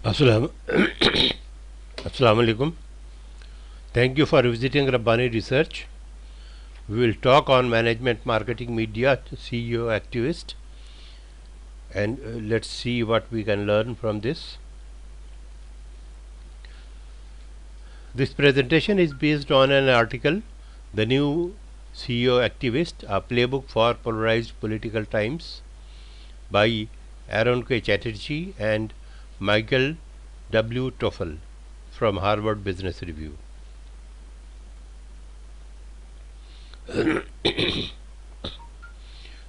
Assalamu alaikum. Thank you for visiting Rabbani Research. We will talk on management, marketing, media, CEO activist, and let's see what we can learn from this. This presentation is based on an article, The New CEO Activist, a Playbook for Polarized Political Times, by Aaron K. Chatterjee and Michael W. Toffel from Harvard Business Review.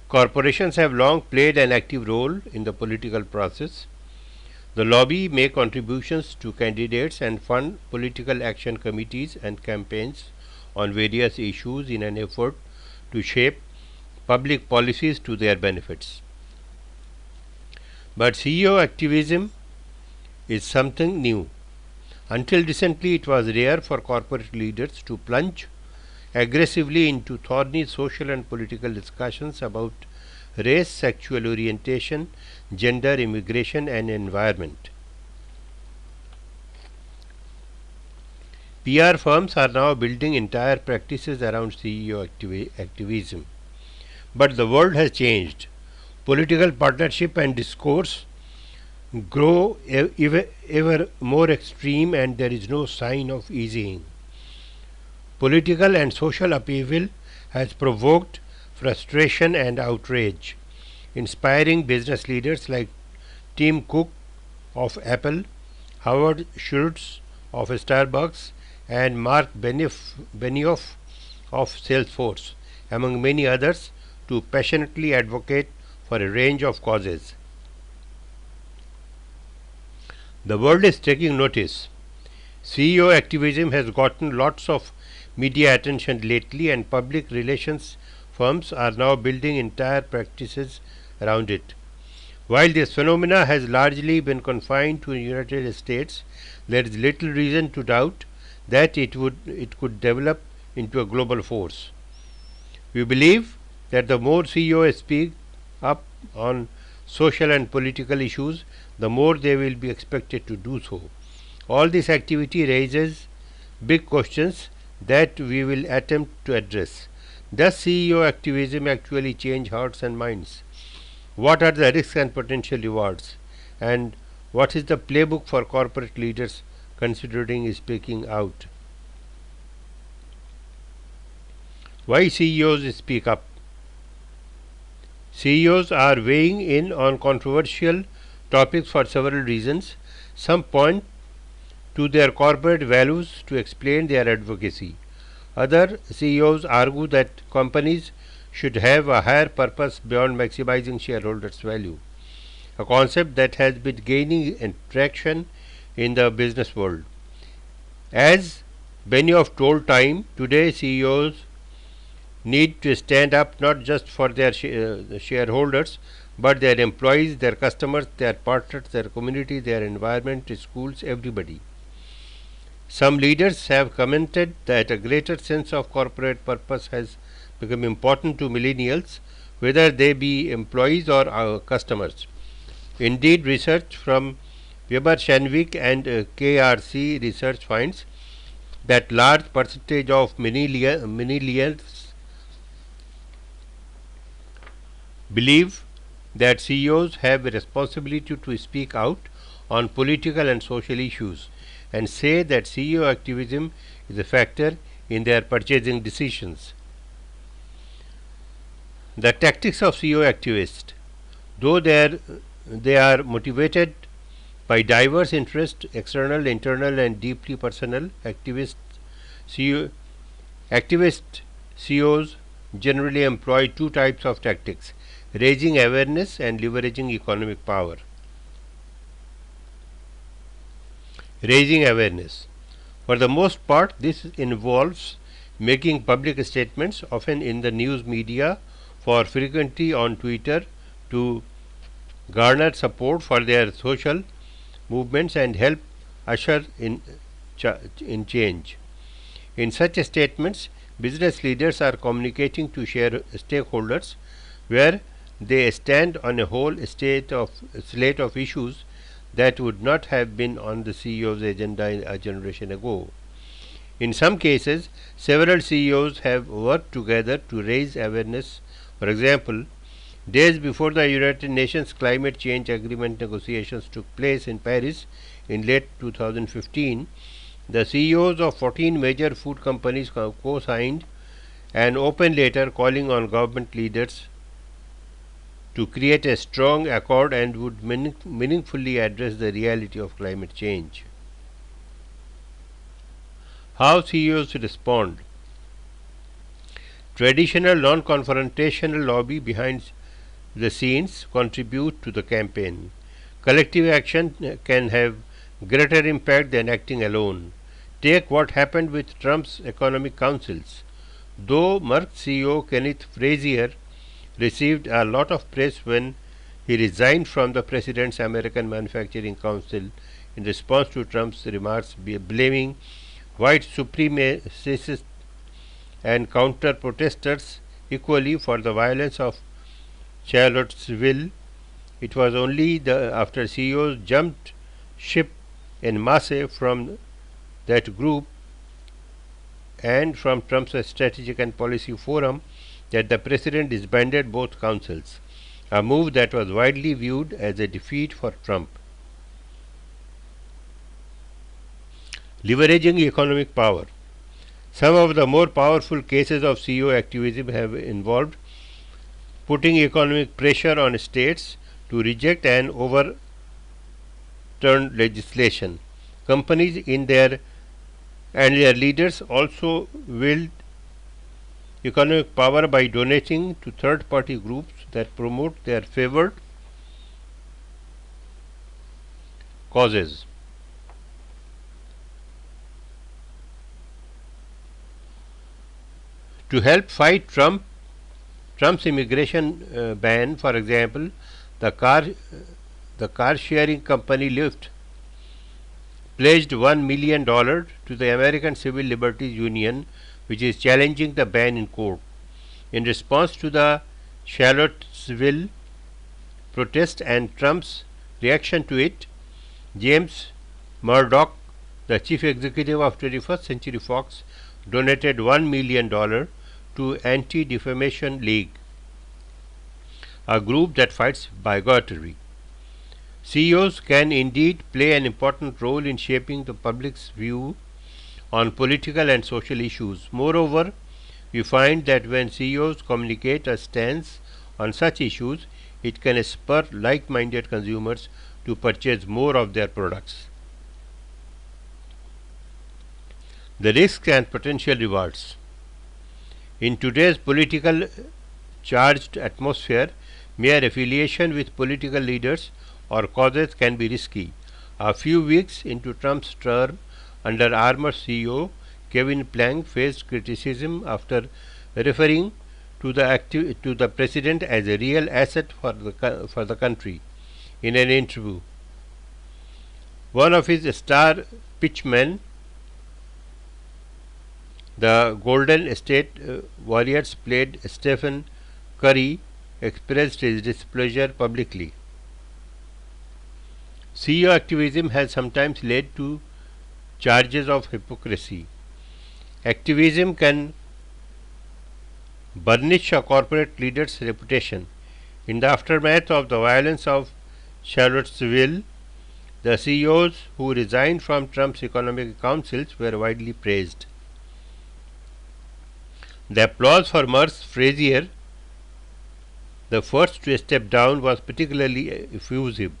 Corporations have long played an active role in the political process. The lobby make contributions to candidates and fund political action committees and campaigns on various issues in an effort to shape public policies to their benefits. But CEO activism is something new. Until recently, it was rare for corporate leaders to plunge aggressively into thorny social and political discussions about race, sexual orientation, gender, immigration, and environment. PR firms are now building entire practices around CEO activism. But the world has changed. Political partnership and discourse grow ever more extreme, and there is no sign of easing. Political and social upheaval has provoked frustration and outrage, inspiring business leaders like Tim Cook of Apple, Howard Schultz of Starbucks, and Mark Benioff of Salesforce, among many others, to passionately advocate for a range of causes. The world is taking notice. CEO activism has gotten lots of media attention lately, and public relations firms are now building entire practices around it. While this phenomena has largely been confined to the United States, there is little reason to doubt that it could develop into a global force. We believe that the more CEOs speak up on social and political issues, the more they will be expected to do so. All this activity raises big questions that we will attempt to address. Does CEO activism actually change hearts and minds? What are the risks and potential rewards? And what is the playbook for corporate leaders considering speaking out? Why CEOs speak up? CEOs are weighing in on controversial topics for several reasons. Some point to their corporate values to explain their advocacy. Other CEOs argue that companies should have a higher purpose beyond maximizing shareholders' value, a concept that has been gaining traction in the business world. As Benioff told Time, today CEOs need to stand up not just for their shareholders, but their employees, their customers, their partners, their community, their environment, schools, everybody. Some leaders have commented that a greater sense of corporate purpose has become important to millennials, whether they be employees or customers. Indeed, research from Weber Shanwick and KRC research finds that large percentage of millennials believe that CEOs have a responsibility to speak out on political and social issues, and say that CEO activism is a factor in their purchasing decisions. The tactics of CEO activists, though they are motivated by diverse interests, external, internal, and deeply personal, activist CEOs generally employ two types of tactics: raising awareness and leveraging economic power. Raising awareness. For the most part, this involves making public statements, often in the news media, for frequently on Twitter, to garner support for their social movements and help usher in change. In such statements, business leaders are communicating to stakeholders where they stand on a whole slate of issues that would not have been on the CEO's agenda a generation ago. In some cases, several CEOs have worked together to raise awareness. For example, days before the United Nations Climate Change Agreement negotiations took place in Paris in late 2015, the CEOs of 14 major food companies co-signed an open letter calling on government leaders to create a strong accord and would meaningfully address the reality of climate change. How CEOs respond. Traditional non-confrontational lobby behind the scenes contribute to the campaign. Collective action can have greater impact than acting alone. Take what happened with Trump's economic councils. Though Merck CEO Kenneth Frazier received a lot of praise when he resigned from the President's American Manufacturing Council in response to Trump's remarks blaming white supremacists and counter-protesters equally for the violence of Charlottesville, it was only after CEOs jumped ship en masse from that group and from Trump's Strategic and Policy Forum that the President disbanded both councils, a move that was widely viewed as a defeat for Trump. Leveraging economic power. Some of the more powerful cases of CEO activism have involved putting economic pressure on states to reject and overturn legislation. Companies and their leaders also wield economic power by donating to third-party groups that promote their favored causes. To help fight Trump's immigration ban, for example, the car sharing company Lyft pledged $1 million to the American Civil Liberties Union, which is challenging the ban in court. In response to the Charlottesville protest and Trump's reaction to it, James Murdoch, the chief executive of 21st Century Fox, donated $1 million to Anti-Defamation League, a group that fights bigotry. CEOs can indeed play an important role in shaping the public's view on political and social issues. Moreover, we find that when CEOs communicate a stance on such issues, it can spur like-minded consumers to purchase more of their products. The risks and potential rewards. In today's political charged atmosphere, mere affiliation with political leaders or causes can be risky. A few weeks into Trump's term, Under Armour CEO Kevin Plank faced criticism after referring to the president as a real asset for the country. In an interview, one of his star pitchmen, the Golden State Warriors played Stephen Curry, expressed his displeasure publicly. CEO activism has sometimes led to charges of hypocrisy. Activism can burnish a corporate leader's reputation. In the aftermath of the violence of Charlottesville, the CEOs who resigned from Trump's economic councils were widely praised. The applause for Merck Frazier, the first to step down, was particularly effusive.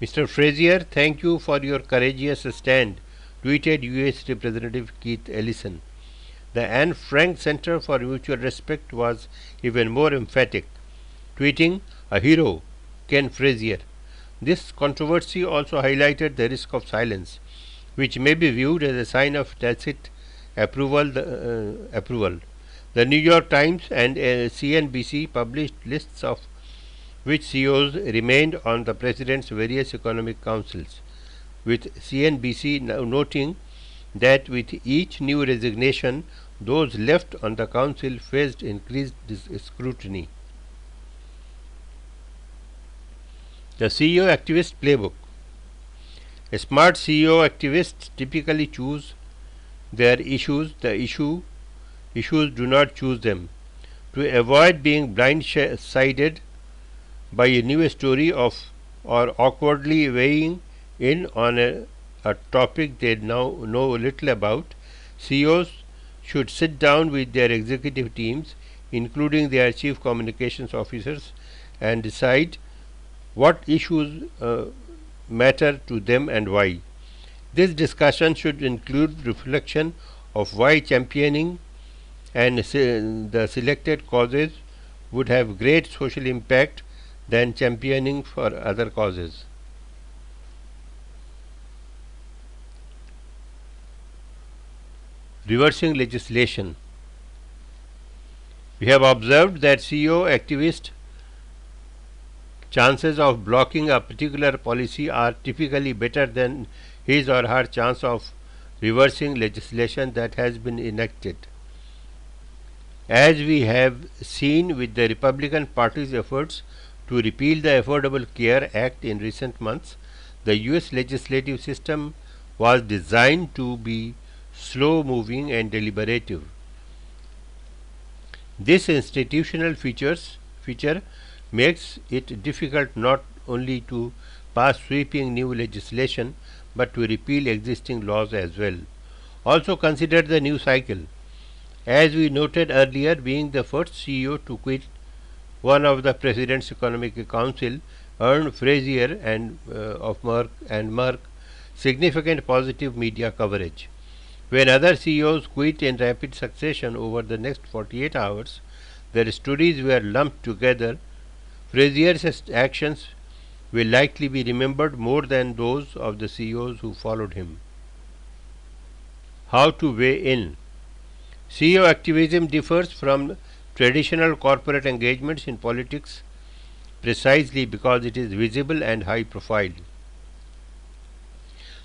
Mr. Frazier, thank you for your courageous stand, tweeted U.S. Representative Keith Ellison. The Anne Frank Center for Mutual Respect was even more emphatic, tweeting, "A hero, Ken Frazier." This controversy also highlighted the risk of silence, which may be viewed as a sign of tacit approval. The New York Times and CNBC published lists of which CEOs remained on the President's various economic councils, with CNBC noting that with each new resignation, those left on the council faced increased scrutiny. The CEO Activist Playbook. Smart CEO activists typically choose their issues, issues do not choose them. To avoid being blindsided by a new story of or awkwardly weighing in on a topic they now know little about, CEOs should sit down with their executive teams, including their chief communications officers, and decide what issues matter to them and why. This discussion should include reflection of why championing and the selected causes would have great social impact than championing for other causes. Reversing legislation. We have observed that CEO activist chances of blocking a particular policy are typically better than his or her chance of reversing legislation that has been enacted. As we have seen with the Republican Party's efforts to repeal the Affordable Care Act in recent months, the US legislative system was designed to be slow moving and deliberative. This institutional feature makes it difficult not only to pass sweeping new legislation but to repeal existing laws as well. Also consider the news cycle. As we noted earlier, being the first CEO to quit one of the President's Economic Council earned Frazier and Merck significant positive media coverage. When other CEOs quit in rapid succession over the next 48 hours, their stories were lumped together. Frazier's actions will likely be remembered more than those of the CEOs who followed him. How to weigh in? CEO activism differs from traditional corporate engagements in politics precisely because it is visible and high profile.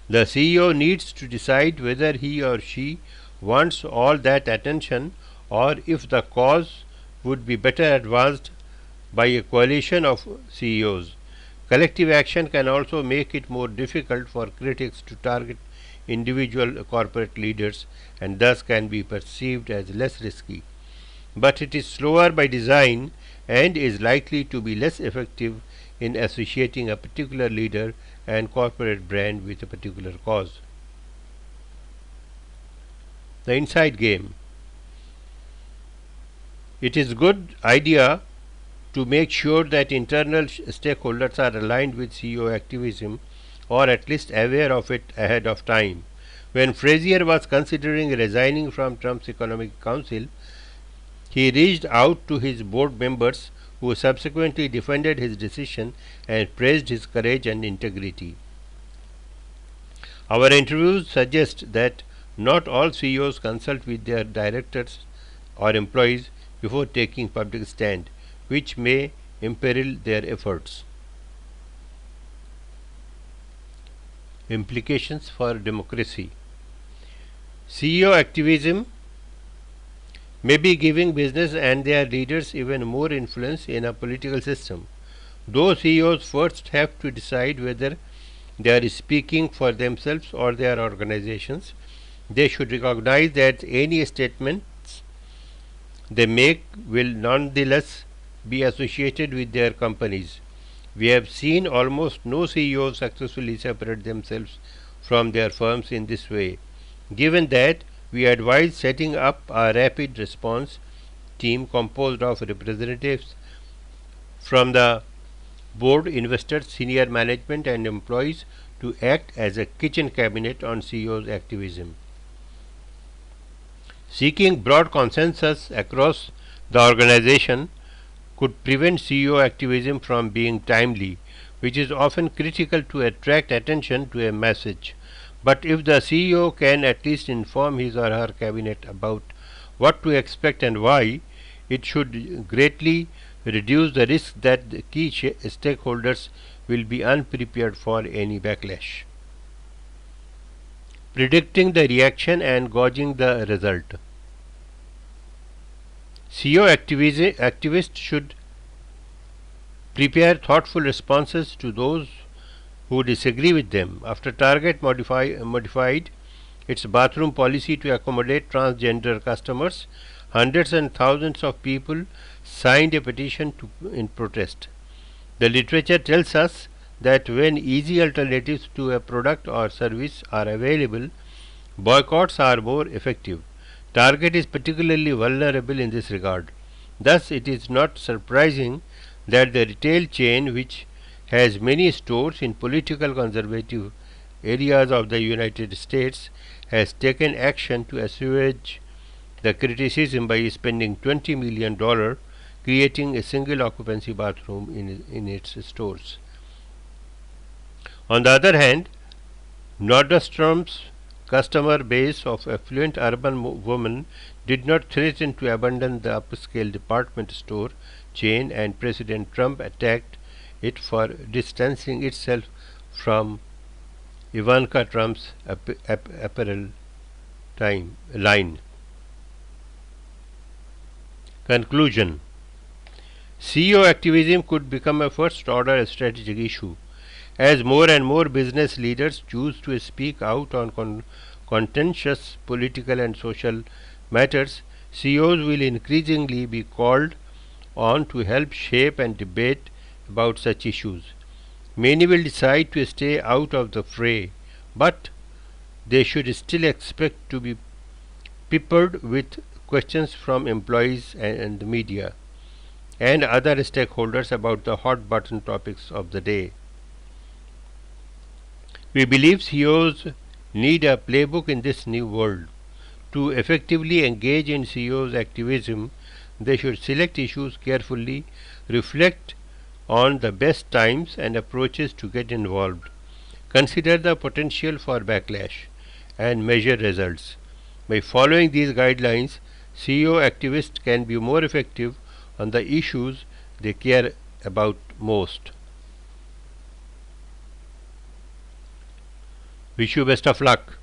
The CEO needs to decide whether he or she wants all that attention or if the cause would be better advanced by a coalition of CEOs. Collective action can also make it more difficult for critics to target individual corporate leaders and thus can be perceived as less risky. But it is slower by design and is likely to be less effective in associating a particular leader and corporate brand with a particular cause. The inside game. It is a good idea to make sure that internal stakeholders are aligned with CEO activism or at least aware of it ahead of time. When Frazier was considering resigning from Trump's Economic Council, he reached out to his board members who subsequently defended his decision and praised his courage and integrity. Our interviews suggest that not all CEOs consult with their directors or employees before taking public stand, which may imperil their efforts. Implications for democracy. CEO activism may be giving business and their leaders even more influence in a political system. Those CEOs first have to decide whether they are speaking for themselves or their organizations. They should recognize that any statements they make will nonetheless be associated with their companies. We have seen almost no CEOs successfully separate themselves from their firms in this way. Given that, we advise setting up a rapid response team composed of representatives from the board, investors, senior management and employees to act as a kitchen cabinet on CEO's activism. Seeking broad consensus across the organization could prevent CEO activism from being timely, which is often critical to attract attention to a message. But if the CEO can at least inform his or her cabinet about what to expect and why, it should greatly reduce the risk that the key stakeholders will be unprepared for any backlash. Predicting the reaction and gauging the result. CEO activists should prepare thoughtful responses to those who disagree with them. After Target modified its bathroom policy to accommodate transgender customers, hundreds and thousands of people signed a petition in protest. The literature tells us that when easy alternatives to a product or service are available, boycotts are more effective. Target is particularly vulnerable in this regard. Thus, it is not surprising that the retail chain, which has many stores in political conservative areas of the United States, has taken action to assuage the criticism by spending $20 million creating a single occupancy bathroom in its stores. On the other hand, Nordstrom's customer base of affluent urban women did not threaten to abandon the upscale department store chain, and President Trump attacked it for distancing itself from Ivanka Trump's apparel line. Conclusion: ceoactivism could become a first-order strategic issue. As more and more business leaders choose to speak out on contentious political and social matters, CEOs will increasingly be called on to help shape and debate about such issues. Many will decide to stay out of the fray, but they should still expect to be peppered with questions from employees and the media and other stakeholders about the hot button topics of the day. We believe CEOs need a playbook in this new world. To effectively engage in CEOs activism, they should select issues carefully, reflect on the best times and approaches to get involved, consider the potential for backlash, and measure results. By following these guidelines, CEO activists can be more effective on the issues they care about most. Wish you best of luck.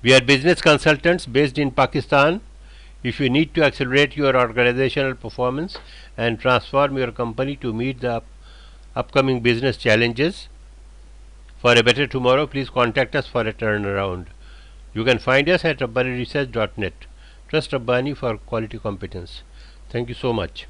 We are business consultants based in Pakistan. If you need to accelerate your organizational performance and transform your company to meet the upcoming business challenges for a better tomorrow, please contact us for a turnaround. You can find us at rabbaniresearch.net. Trust Rabbani for quality competence. Thank you so much.